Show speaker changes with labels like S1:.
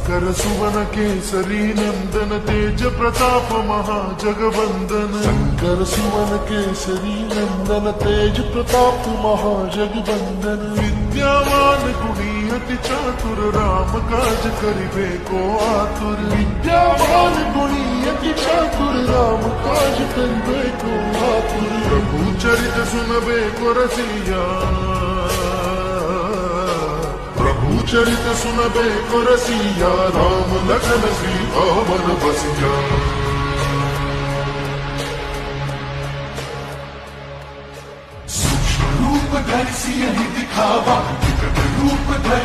S1: शंकर सुवन केसरी नंदन तेज प्रताप महाजगवंदन। शंकर सुवन केसरी नंदन तेज प्रताप महाजगवंदन। विद्यावान गुणी अति चातुर राम काज करिबे को आतुर। विद्यावान गुणी अति चातुर राम काज करिबे को आतुर। प्रभु चरित सुनबे को रसिया, प्रभु चरित सुनबे को रसिया। राम लखन सीता मन बसिया। सूक्ष्म रूप धरि सियहि दिखावा, विकट रूप धरि